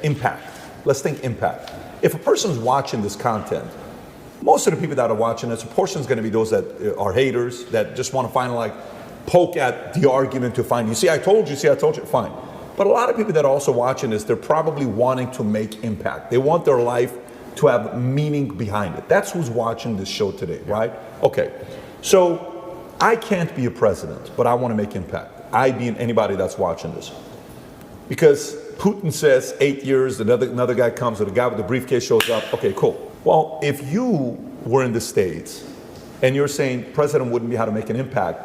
Impact. Let's think impact. If a person's watching this content, most of the people that are watching this, a portion is going to be those that are haters, that just want to find like poke at the argument to find, you see, I told you, fine. But a lot of people that are also watching this, they're probably wanting to make impact. They want their life to have meaning behind it. That's who's watching this show today, right? Okay, so I can't be a president, but I want to make impact. I being anybody that's watching this. Because Putin says 8 years, another guy comes, or the guy with the briefcase shows up, okay, cool. Well, if you were in the States and you're saying president wouldn't be how to make an impact,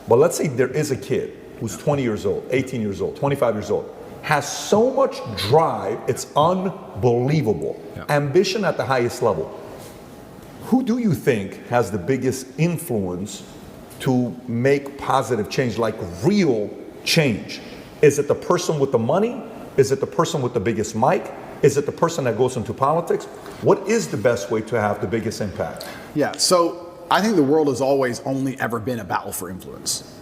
but let's say there is a kid who's 20 years old, 18 years old, 25 years old, has so much drive, it's unbelievable. Yeah. Ambition at the highest level. Who do you think has the biggest influence to make positive change, like real change? Is it the person with the money? Is it the person with the biggest mic? Is it the person that goes into politics? What is the best way to have the biggest impact? Yeah, so I think the world has always only ever been a battle for influence.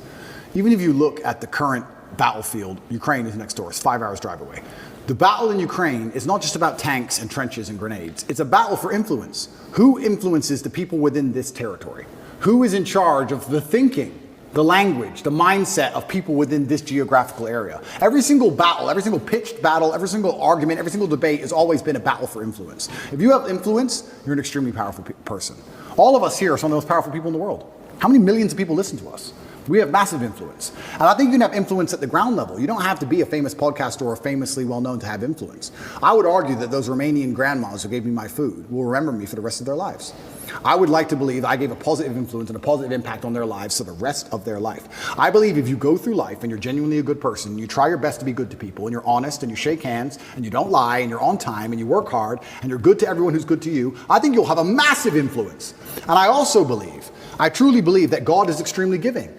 Even if you look at the current battlefield, Ukraine is next door, it's 5 hours drive away. The battle in Ukraine is not just about tanks and trenches and grenades. It's a battle for influence. Who influences the people within this territory? Who is in charge of the thinking, the language, the mindset of people within this geographical area? Every single battle, every single pitched battle, every single argument, every single debate has always been a battle for influence. If you have influence, you're an extremely powerful person. All of us here are some of the most powerful people in the world. How many millions of people listen to us? We have massive influence. And I think you can have influence at the ground level. You don't have to be a famous podcaster or famously well-known to have influence. I would argue that those Romanian grandmas who gave me my food will remember me for the rest of their lives. I would like to believe I gave a positive influence and a positive impact on their lives for the rest of their life. I believe if you go through life and you're genuinely a good person, you try your best to be good to people, and you're honest, and you shake hands, and you don't lie, and you're on time, and you work hard, and you're good to everyone who's good to you, I think you'll have a massive influence. And I also believe, I truly believe that God is extremely giving.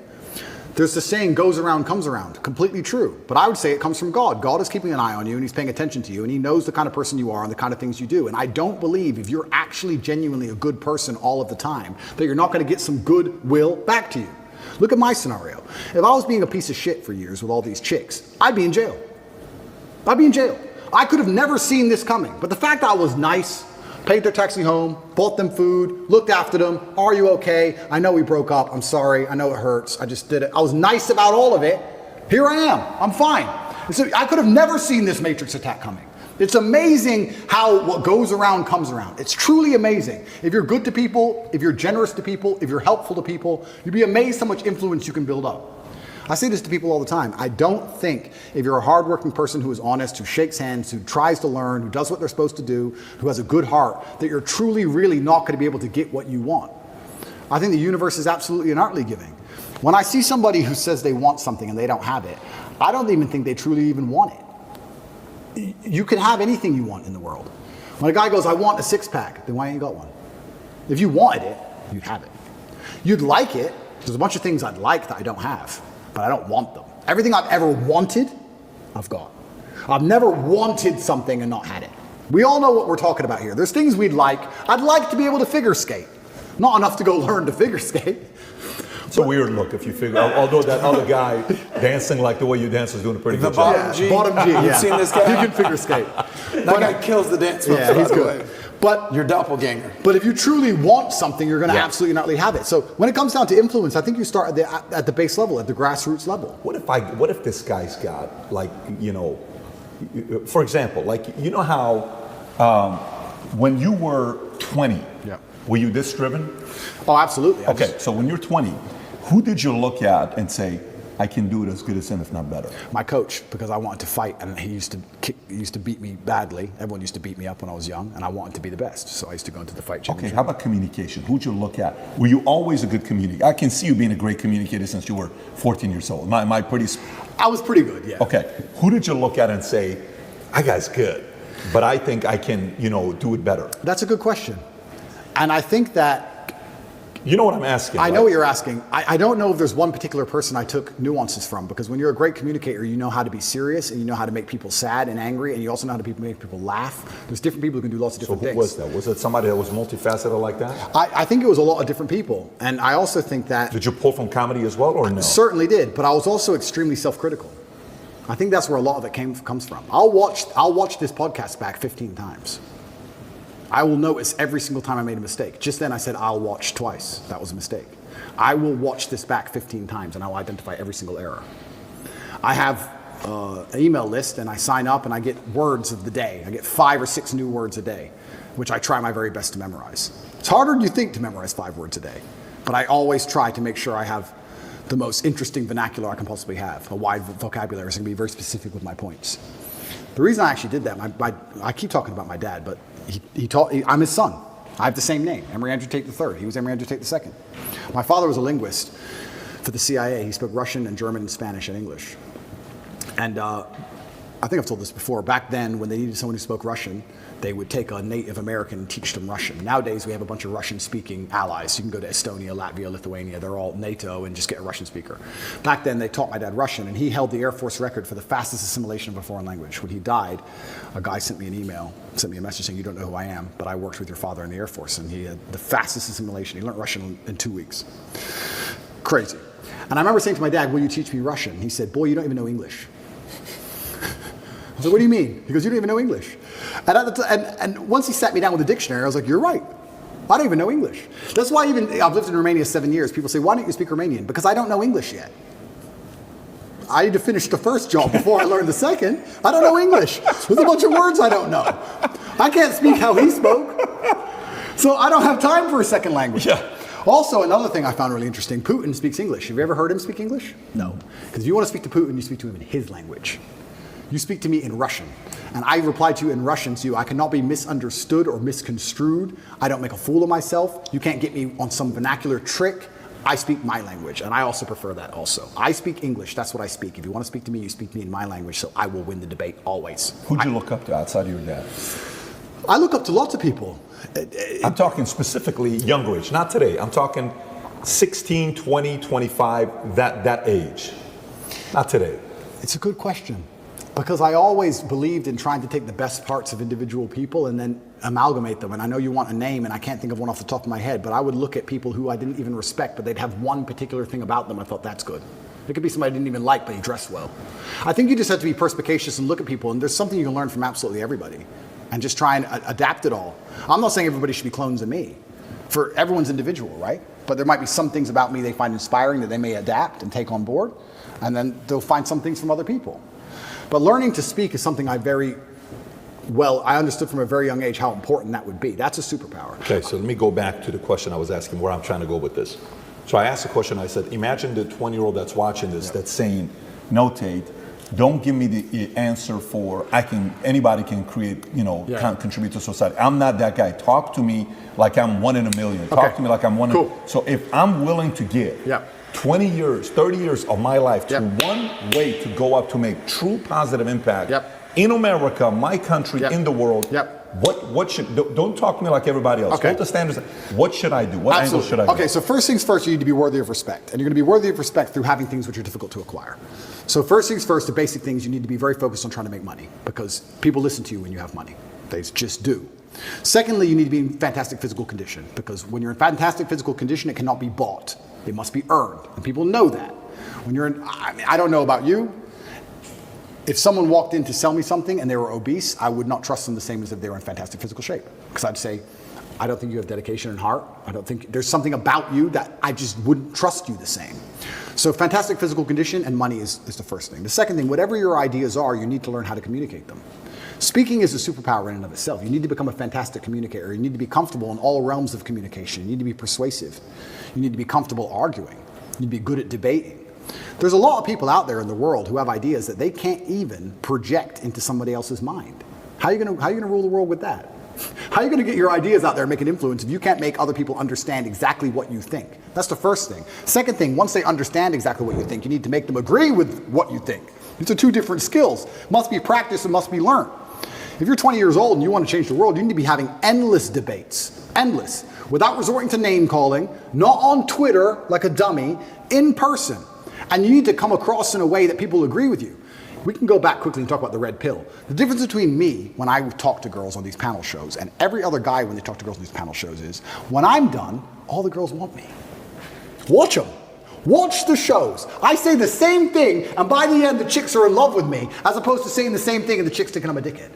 There's the saying, goes around, comes around. Completely true. But I would say it comes from God. God is keeping an eye on you, and he's paying attention to you, and he knows the kind of person you are and the kind of things you do. And I don't believe if you're actually genuinely a good person all of the time, that you're not going to get some goodwill back to you. Look at my scenario. If I was being a piece of shit for years with all these chicks, I'd be in jail. I'd be in jail. I could have never seen this coming. But the fact that I was nice, paid their taxi home, bought them food, looked after them. Are you okay? I know we broke up. I'm sorry. I know it hurts. I just did it. I was nice about all of it. Here I am. I'm fine. So I could have never seen this Matrix attack coming. It's amazing how what goes around comes around. It's truly amazing. If you're good to people, if you're generous to people, if you're helpful to people, you'd be amazed how much influence you can build up. I say this to people all the time. I don't think if you're a hardworking person who is honest, who shakes hands, who tries to learn, who does what they're supposed to do, who has a good heart, that you're truly, really not going to be able to get what you want. I think the universe is absolutely and utterly giving. When I see somebody who says they want something and they don't have it, I don't even think they truly even want it. You can have anything you want in the world. When a guy goes, I want a six-pack, then why ain't you got one? If you wanted it, you'd have it. You'd like it. There's a bunch of things I'd like that I don't have. But I don't want them. Everything I've ever wanted, I've got. I've never wanted something and not had it. We all know what we're talking about here. There's things we'd like. I'd like to be able to figure skate. Not enough to go learn to figure skate. It's a weird look if you figure, although that other guy dancing like the way you dance is doing a pretty good job. Bottom G, yeah. You've seen this guy? He can figure skate. That guy kills the dance moves. Yeah, he's good. But your doppelganger. But if you truly want something, you're going to absolutely not have it. So when it comes down to influence, I think you start at the base level, at the grassroots level. What if this guy's got, like, you know, for example, like, you know how when you were 20, were you this driven? Oh, absolutely. Okay, so when you're 20, who did you look at and say, I can do it as good as him, if not better? My coach, because I wanted to fight, and he used to beat me badly. Everyone used to beat me up when I was young, and I wanted to be the best. So I used to go into the fight championship. Okay, how about communication? Who'd you look at? Were you always a good communicator? I can see you being a great communicator since you were 14 years old. I was pretty good, yeah. Okay, who did you look at and say, that guy's good, but I think I can, you know, do it better? That's a good question. And I think that you know what I'm asking. I know what you're asking. I don't know if there's one particular person I took nuances from, because when you're a great communicator, you know how to be serious, and you know how to make people sad and angry, and you also know how to make people laugh. There's different people who can do lots of different things. So who was that? Was it somebody that was multifaceted like that? I think it was a lot of different people. And I also think that... Did you pull from comedy as well, or no? Certainly did, but I was also extremely self-critical. I think that's where a lot of it comes from. I'll watch this podcast back 15 times. I will notice every single time I made a mistake. Just then I said I'll watch twice. That was a mistake. I will watch this back 15 times and I'll identify every single error. I have an email list and I sign up and I get words of the day. I get 5 or 6 new words a day, which I try my very best to memorize. It's harder than you think to memorize 5 words a day, but I always try to make sure I have the most interesting vernacular I can possibly have, a wide vocabulary, so I can be very specific with my points. The reason I actually did that, I keep talking about my dad, but I'm his son. I have the same name, Emory Andrew Tate III. He was Emory Andrew Tate II. My father was a linguist for the CIA. He spoke Russian and German and Spanish and English. And I think I've told this before. Back then, when they needed someone who spoke Russian, they would take a Native American and teach them Russian. Nowadays, we have a bunch of Russian-speaking allies. You can go to Estonia, Latvia, Lithuania. They're all NATO and just get a Russian speaker. Back then, they taught my dad Russian, and he held the Air Force record for the fastest assimilation of a foreign language. When he died, a guy sent me a message saying, "You don't know who I am, but I worked with your father in the Air Force," and he had the fastest assimilation. He learned Russian in 2 weeks. Crazy. And I remember saying to my dad, "Will you teach me Russian?" He said, "Boy, you don't even know English." I said, "What do you mean?" He goes, "You don't even know English." And once he sat me down with a dictionary, I was like, "You're right. I don't even know English." That's why I've lived in Romania 7 years. People say, "Why don't you speak Romanian?" Because I don't know English yet. I need to finish the first job before I learn the second. I don't know English. There's a bunch of words I don't know. I can't speak how he spoke. So I don't have time for a second language. Yeah. Also, another thing I found really interesting, Putin speaks English. Have you ever heard him speak English? No. Because if you want to speak to Putin, you speak to him in his language. You speak to me in Russian. And I reply to you in Russian to you. I cannot be misunderstood or misconstrued. I don't make a fool of myself. You can't get me on some vernacular trick. I speak my language, and I also prefer that also. I speak English, that's what I speak. If you want to speak to me, you speak to me in my language, so I will win the debate always. Who'd you look up to outside of your dad? I look up to lots of people. I'm talking specifically younger age, not today. I'm talking 16, 20, 25, that age. Not today. It's a good question. Because I always believed in trying to take the best parts of individual people and then amalgamate them. And I know you want a name, and I can't think of one off the top of my head, but I would look at people who I didn't even respect, but they'd have one particular thing about them. I thought, that's good. It could be somebody I didn't even like, but he dressed well. I think you just have to be perspicacious and look at people, and there's something you can learn from absolutely everybody. And just try and adapt it all. I'm not saying everybody should be clones of me. For everyone's individual, right? But there might be some things about me they find inspiring that they may adapt and take on board, and then they'll find some things from other people. But learning to speak is something I understood from a very young age how important that would be. That's a superpower. Okay, so let me go back to the question I was asking, where I'm trying to go with this. So I asked the question, I said, imagine the 20-year-old that's watching this, that's saying, "No, Tate, don't give me the answer for anybody can create, can contribute to society. I'm not that guy. Talk to me like I'm 1 in a million. Talk to me like I'm one in. So if I'm willing to give 20 years, 30 years of my life to one way to go up to make true positive impact in America, my country, in the world, what should, don't talk to me like everybody else. What the standards, what should I do? What angle should I go? Okay, so first things first, you need to be worthy of respect. And you're going to be worthy of respect through having things which are difficult to acquire. So first things first, the basic things, you need to be very focused on trying to make money, because people listen to you when you have money. They just do. Secondly, you need to be in fantastic physical condition, because when you're in fantastic physical condition, it cannot be bought. It must be earned, and people know that. When you're in, I don't know about you, if someone walked in to sell me something and they were obese, I would not trust them the same as if they were in fantastic physical shape. Because I'd say, I don't think you have dedication and heart. I don't think there's something about you that I just wouldn't trust you the same. So fantastic physical condition and money is the first thing. The second thing, whatever your ideas are, you need to learn how to communicate them. Speaking is a superpower in and of itself. You need to become a fantastic communicator. You need to be comfortable in all realms of communication. You need to be persuasive. You need to be comfortable arguing. You need to be good at debating. There's a lot of people out there in the world who have ideas that they can't even project into somebody else's mind. How are you going to rule the world with that? How are you going to get your ideas out there and make an influence if you can't make other people understand exactly what you think? That's the first thing. Second thing, once they understand exactly what you think, you need to make them agree with what you think. These are two different skills. Must be practiced and must be learned. If you're 20 years old and you want to change the world, you need to be having endless debates. Endless. Without resorting to name calling, not on Twitter like a dummy, in person. And you need to come across in a way that people agree with you. We can go back quickly and talk about the red pill. The difference between me when I talk to girls on these panel shows and every other guy when they talk to girls on these panel shows is, when I'm done, all the girls want me. Watch them. Watch the shows. I say the same thing, and by the end, the chicks are in love with me, as opposed to saying the same thing and the chicks thinking I'm a dickhead.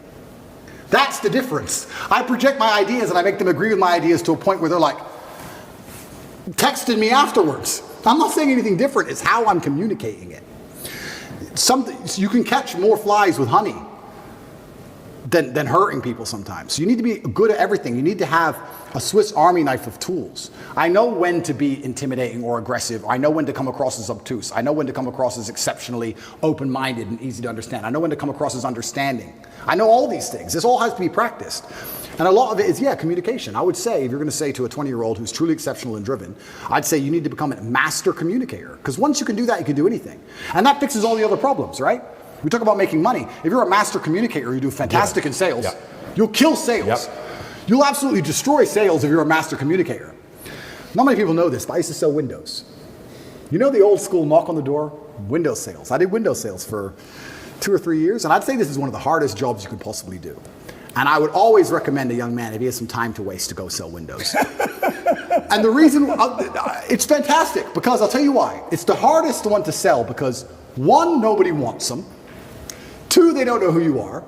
That's the difference. I project my ideas and I make them agree with my ideas to a point where they're like texting me afterwards. I'm not saying anything different. It's how I'm communicating it. You can catch more flies with honey than hurting people sometimes. You need to be good at everything. You need to have a Swiss Army knife of tools. I know when to be intimidating or aggressive. I know when to come across as obtuse. I know when to come across as exceptionally open-minded and easy to understand. I know when to come across as understanding. I know all these things. This all has to be practiced. And a lot of it is, communication. I would say, if you're going to say to a 20-year-old who's truly exceptional and driven, I'd say you need to become a master communicator. Because once you can do that, you can do anything. And that fixes all the other problems, right? We talk about making money. If you're a master communicator, you do fantastic in sales. You'll kill sales. You'll absolutely destroy sales if you're a master communicator. Not many people know this, but I used to sell windows. You know the old school knock on the door? Window sales. I did window sales for 2 or 3 years, and I'd say this is one of the hardest jobs you could possibly do. And I would always recommend a young man, if he has some time to waste, to go sell windows. And the reason, it's fantastic, because I'll tell you why. It's the hardest one to sell because, 1, nobody wants them. 2, they don't know who you are.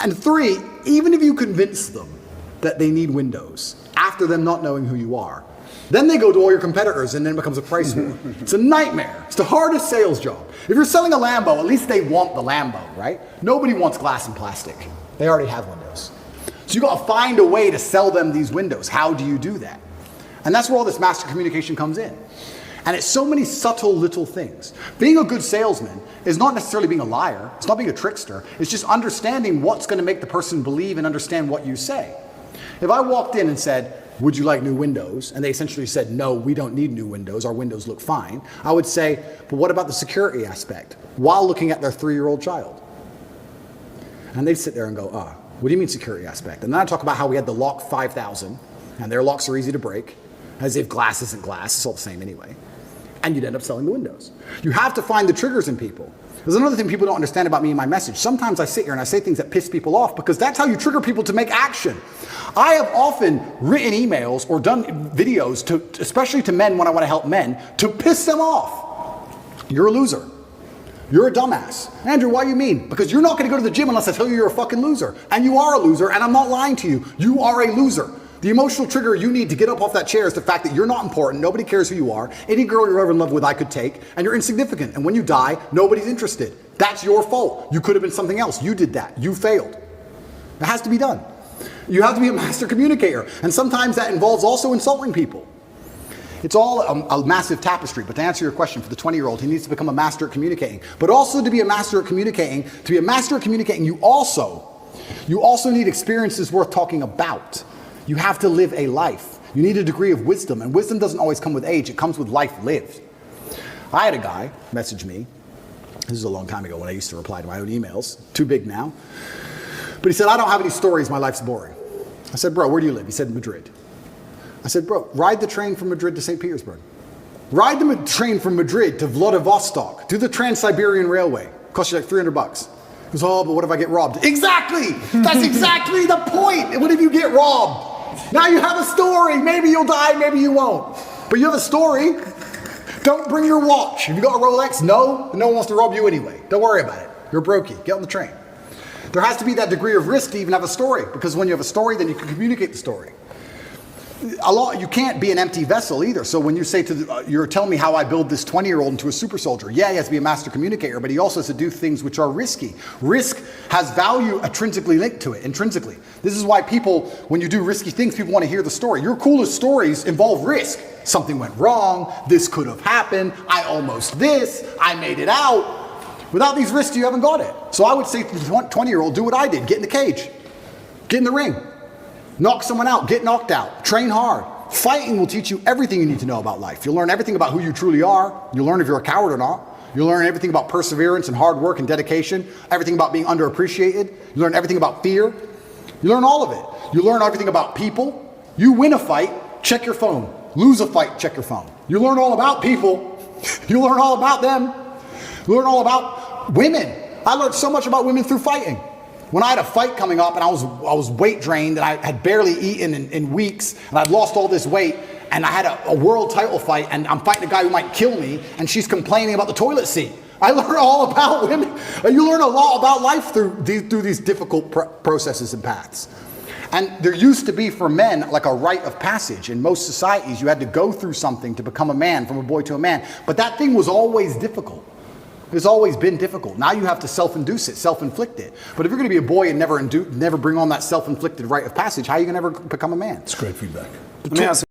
And 3, even if you convince them that they need windows, after them not knowing who you are, then they go to all your competitors and then it becomes a price war. It's a nightmare. It's the hardest sales job. If you're selling a Lambo, at least they want the Lambo, right? Nobody wants glass and plastic. They already have windows. So you got to find a way to sell them these windows. How do you do that? And that's where all this master communication comes in. And it's so many subtle little things. Being a good salesman is not necessarily being a liar. It's not being a trickster. It's just understanding what's going to make the person believe and understand what you say. If I walked in and said, would you like new windows? And they essentially said, no, we don't need new windows. Our windows look fine. I would say, but what about the security aspect? While looking at their 3-year-old child. And they'd sit there and go, what do you mean security aspect? And then I talk about how we had the Lock 5000, and their locks are easy to break, as if glass isn't glass. It's all the same anyway. And you'd end up selling the windows. You have to find the triggers in people. There's another thing people don't understand about me and my message. Sometimes I sit here and I say things that piss people off because that's how you trigger people to make action. I have often written emails or done videos, especially to men when I want to help men, to piss them off. You're a loser. You're a dumbass. Andrew, why you mean? Because you're not going to go to the gym unless I tell you you're a fucking loser. And you are a loser, and I'm not lying to you. You are a loser. The emotional trigger you need to get up off that chair is the fact that you're not important, nobody cares who you are, any girl you're ever in love with I could take, and you're insignificant. And when you die, nobody's interested. That's your fault. You could have been something else. You did that. You failed. It has to be done. You have to be a master communicator. And sometimes that involves also insulting people. It's all a massive tapestry. But to answer your question, for the 20-year-old, he needs to become a master at communicating. But also to be a master at communicating, you also need experiences worth talking about. You have to live a life. You need a degree of wisdom. And wisdom doesn't always come with age. It comes with life lived. I had a guy message me. This is a long time ago when I used to reply to my own emails. Too big now. But he said, I don't have any stories. My life's boring. I said, bro, where do you live? He said, Madrid. I said, bro, ride the train from Madrid to St. Petersburg. Ride the train from Madrid to Vladivostok. Do the Trans-Siberian Railway. Costs you like $300. He goes, oh, but what if I get robbed? Exactly! That's exactly the point! What if you get robbed? Now you have a story. Maybe you'll die, maybe you won't. But you have a story. Don't bring your watch. Have you got a Rolex? No. No one wants to rob you anyway. Don't worry about it. You're brokey. Get on the train. There has to be that degree of risk to even have a story, because when you have a story, then you can communicate the story. You can't be an empty vessel either. So when you say you're telling me how I build this 20-year-old into a super soldier, yeah, he has to be a master communicator, but he also has to do things which are risky. Risk has value intrinsically linked to it, intrinsically. This is why people, when you do risky things, people want to hear the story. Your coolest stories involve risk. Something went wrong, this could have happened, I almost this, I made it out. Without these risks, you haven't got it. So I would say to the 20-year-old, do what I did, get in the cage, get in the ring. Knock someone out, get knocked out, train hard. Fighting will teach you everything you need to know about life. You'll learn everything about who you truly are. You'll learn if you're a coward or not. You'll learn everything about perseverance and hard work and dedication, everything about being underappreciated. You learn everything about fear. You learn all of it. You learn everything about people. You win a fight, check your phone. Lose a fight, check your phone. You learn all about people. You learn all about them. You learn all about women. I learned so much about women through fighting. When I had a fight coming up and I was weight drained and I had barely eaten in weeks and I'd lost all this weight and I had a world title fight, and I'm fighting a guy who might kill me, and she's complaining about the toilet seat. I learned all about women. You learn a lot about life through these difficult processes and paths. And there used to be for men like a rite of passage. In most societies, you had to go through something to become a man, from a boy to a man. But that thing was always difficult. It's always been difficult. Now you have to self-induce it, self-inflict it. But if you're going to be a boy and never bring on that self-inflicted rite of passage, how are you going to ever become a man? It's great feedback. Let me ask